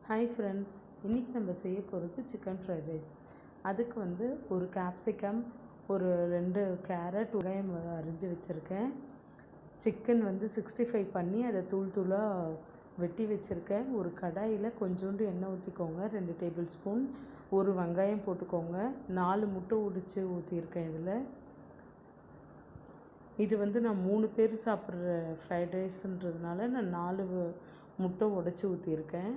Hi friends, இன்றைக்கி நம்ம செய்ய போகிறது சிக்கன் ஃப்ரைட் ரைஸ். அதுக்கு வந்து ஒரு கேப்சிகம், ஒரு 2 கேரட், வெங்காயம் அரிஞ்சு வச்சுருக்கேன். சிக்கன் வந்து 65 பண்ணி அதை தூள் தூளாக வெட்டி வச்சுருக்கேன். ஒரு கடாயில் கொஞ்சோண்டு எண்ணெய் ஊற்றிக்கோங்க, 2 டேபிள் ஸ்பூன். ஒரு வெங்காயம் போட்டுக்கோங்க, 4 முட்டை உடைச்சி ஊற்றியிருக்கேன். இது வந்து நான் 3 பேர் சாப்பிட்ற ஃப்ரைட் ரைஸுன்றதுனால நான் 4 முட்டை உடைச்சி ஊற்றியிருக்கேன்.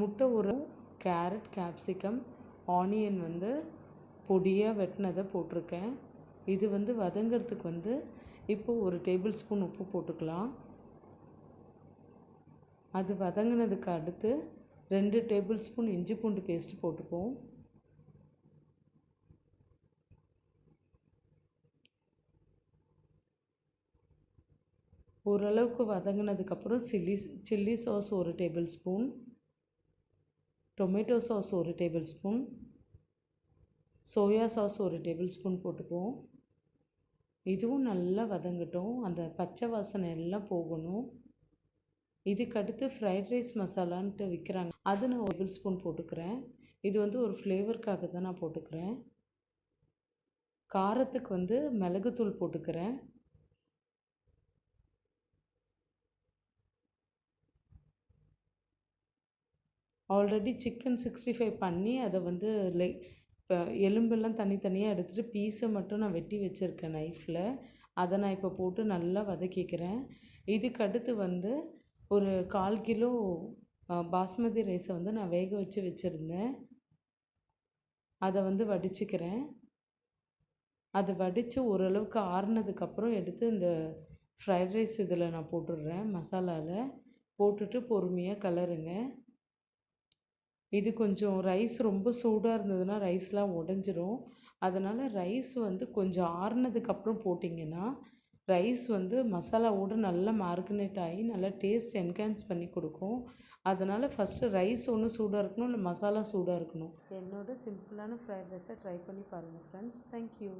முட்டை ஒரு கேரட், கேப்சிகம், ஆனியன் வந்து பொடியாக வெட்டினதை போட்டிருக்கேன். இது வந்து வதங்கிறதுக்கு வந்து இப்போ ஒரு டேபிள் ஸ்பூன் உப்பு போட்டுக்கலாம். அது வதங்கினதுக்கு அடுத்து 2 டேபிள் ஸ்பூன் இஞ்சி பூண்டு பேஸ்ட்டு போட்டுப்போம். ஓரளவுக்கு வதங்கினதுக்கப்புறம் சில்லி சாஸ் ஒரு டேபிள் ஸ்பூன், டொமேட்டோ சாஸ் ஒரு டேபிள் ஸ்பூன், சோயா சாஸ் ஒரு டேபிள் ஸ்பூன் போட்டுப்போம். இதுவும் நல்லா வதங்கட்டும், அந்த பச்சை வாசனை எல்லாம் போகணும். இதுக்கடுத்து ஃப்ரைட் ரைஸ் மசாலான்ட்டு விற்கிறாங்க, அது நான் 1 டேபிள் ஸ்பூன் போட்டுக்கிறேன். இது வந்து ஒரு ஃப்ளேவருக்காக தான் நான் போட்டுக்கிறேன். காரத்துக்கு வந்து மிளகுத்தூள் போட்டுக்கிறேன். ஆல்ரெடி சிக்கன் 65 பண்ணி அதை வந்து இப்போ எலும்பெல்லாம் தனித்தனியாக எடுத்துகிட்டு பீஸை மட்டும் நான் வெட்டி வச்சுருக்கேன் நைஃப்பில். அதை நான் இப்போ போட்டு நல்லா வதக்கிக்கிறேன். இதுக்கடுத்து வந்து ஒரு 1/4 கிலோ பாஸ்மதி ரைஸை வந்து நான் வேக வச்சுருந்தேன். அதை வந்து வடிச்சுக்கிறேன். அதை வடித்து ஓரளவுக்கு ஆறுனதுக்கப்புறம் எடுத்து இந்த ஃப்ரைட் ரைஸ் இதில் நான் போட்டுடுறேன். மசாலாவில் போட்டுட்டு பொறுமையாக கலருங்க. இது கொஞ்சம் ரைஸ் ரொம்ப சூடாக இருந்ததுன்னா ரைஸ்லாம் உடஞ்சிரும். அதனால் ரைஸ் வந்து கொஞ்சம் ஆறுனதுக்கப்புறம் போட்டிங்கன்னா ரைஸ் வந்து மசாலாவோடு நல்லா மார்கனேட் ஆகி நல்லா டேஸ்ட் என்ஹான்ஸ் பண்ணி கொடுக்கும். அதனால் ஃபஸ்ட்டு ரைஸ் ஒன்று சூடாக இருக்கணும், இல்லை மசாலா சூடாக இருக்கணும். என்னோட சிம்பிளான ஃப்ரைட் ரைஸை ட்ரை பண்ணி பாருங்கள் ஃப்ரெண்ட்ஸ். தேங்க்யூ.